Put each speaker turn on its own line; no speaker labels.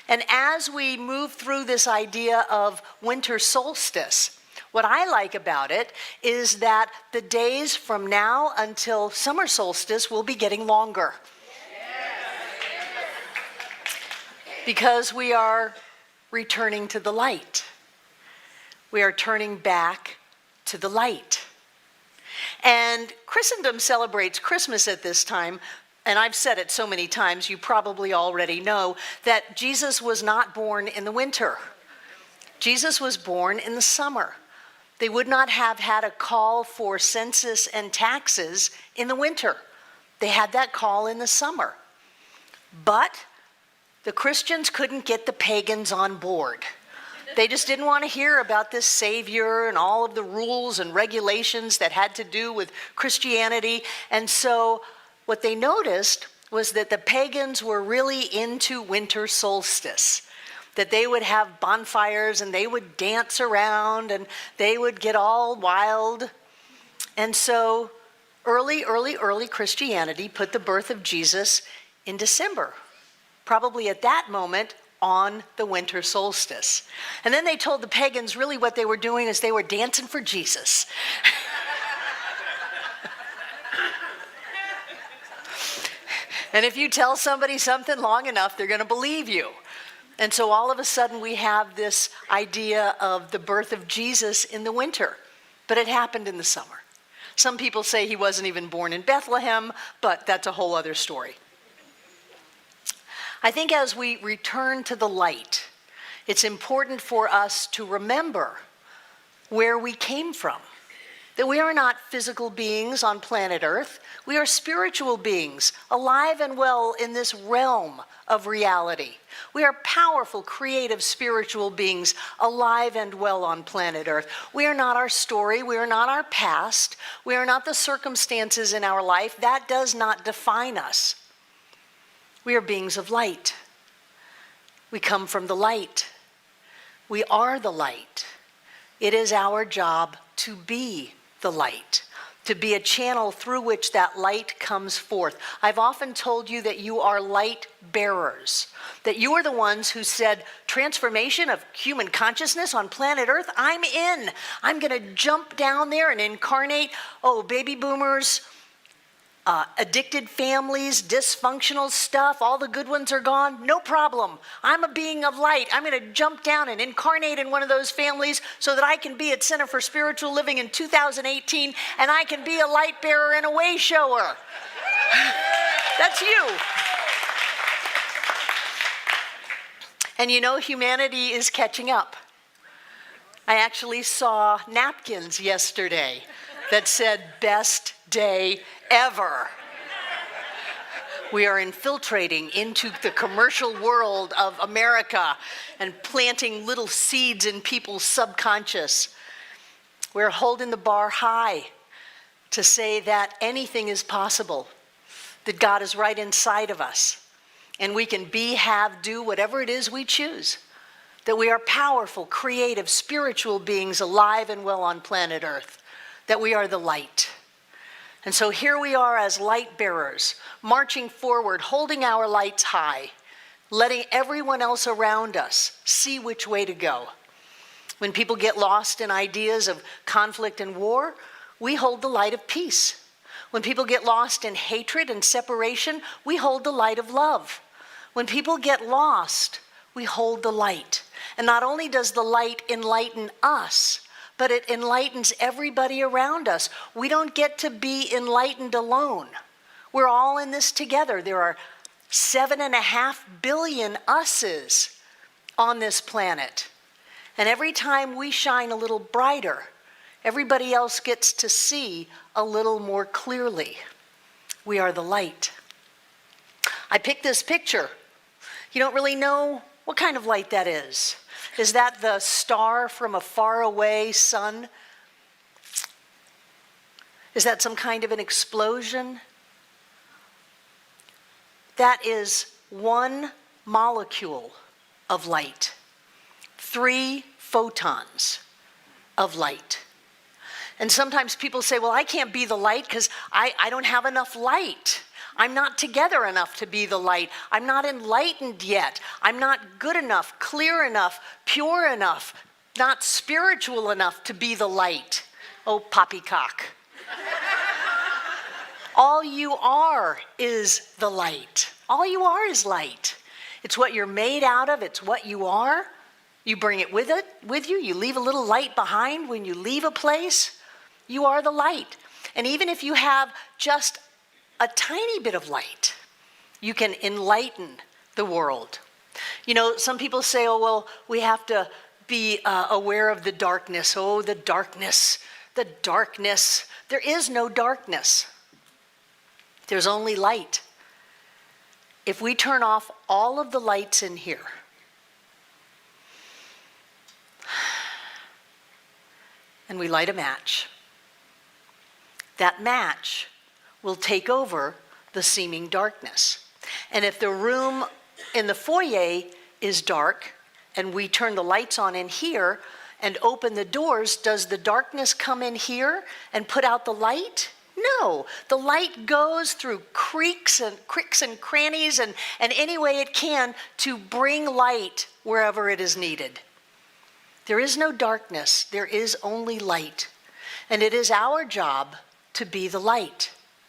And as we move through this idea of winter solstice, what I like about it is that the days from now until summer solstice will be getting longer. Because we are returning to the light. We are turning back to the light. And Christendom celebrates Christmas at this time, and I've said it so many times, you probably already know, that Jesus was not born in the winter. Jesus was born in the summer. They would not have had a call for census and taxes in the winter. They had that call in the summer. But the Christians couldn't get the pagans on board. They just didn't want to hear about this Savior and all of the rules and regulations that had to do with Christianity. And so what they noticed was that the pagans were really into winter solstice, that they would have bonfires and they would dance around and they would get all wild. And so early Christianity put the birth of Jesus in December, probably at that moment on the winter solstice. And then they told the pagans really what they were doing is they were dancing for Jesus. And if you tell somebody something long enough, they're going to believe you. And so all of a sudden we have this idea of the birth of Jesus in the winter, but it happened in the summer. Some people say he wasn't even born in Bethlehem, but that's a whole other story. I think as we return to the light, it's important for us to remember where we came from. That we are not physical beings on planet Earth. We are spiritual beings, alive and well in this realm of reality. We are powerful, creative, spiritual beings, alive and well on planet Earth. We are not our story. We are not our past. We are not the circumstances in our life. That does not define us. We are beings of light. We come from the light. We are the light. It is our job to be the light, to be a channel through which that light comes forth. I've often told you that you are light bearers, that you are the ones who said, transformation of human consciousness on planet Earth, I'm in. I'm going to jump down there and incarnate, baby boomers, addicted families, dysfunctional stuff, all the good ones are gone, no problem. I'm a being of light. I'm going to jump down and incarnate in one of those families so that I can be at Center for Spiritual Living in 2018 and I can be a light bearer and a way shower. That's you. And you know, humanity is catching up. I actually saw napkins yesterday that said, best day ever. We are infiltrating into the commercial world of America and planting little seeds in people's subconscious. We're holding the bar high to say that anything is possible, that God is right inside of us, and we can be, have, do whatever it is we choose, that we are powerful, creative, spiritual beings alive and well on planet Earth, that we are the light. And so here we are as light bearers, marching forward, holding our lights high, letting everyone else around us see which way to go. When people get lost in ideas of conflict and war, we hold the light of peace. When people get lost in hatred and separation, we hold the light of love. When people get lost, we hold the light. And not only does the light enlighten us, but it enlightens everybody around us. We don't get to be enlightened alone. We're all in this together. There are 7.5 billion us's on this planet. And every time we shine a little brighter, everybody else gets to see a little more clearly. We are the light. I picked this picture. You don't really know what kind of light that is. Is that the star from a faraway sun? Is that some kind of an explosion? That is one molecule of light, 3 photons of light. And sometimes people say, well, I can't be the light because I don't have enough light. I'm not together enough to be the light. I'm not enlightened yet. I'm not good enough, clear enough, pure enough, not spiritual enough to be the light. Oh, poppycock. All you are is the light. All you are is light. It's what you're made out of. It's what you are. You bring it with you. You leave a little light behind when you leave a place. You are the light. And even if you have just a tiny bit of light, you can enlighten the world. You know, some people say, oh, well, we have to be aware of the darkness. Oh, the darkness, the darkness. There is no darkness. There's only light. If we turn off all of the lights in here, and we light a match, that match will take over the seeming darkness. And if the room in the foyer is dark and we turn the lights on in here and open the doors, does the darkness come in here and put out the light? No. The light goes through cricks and crannies and any way it can to bring light wherever it is needed. There is no darkness. There is only light. And it is our job to be the light.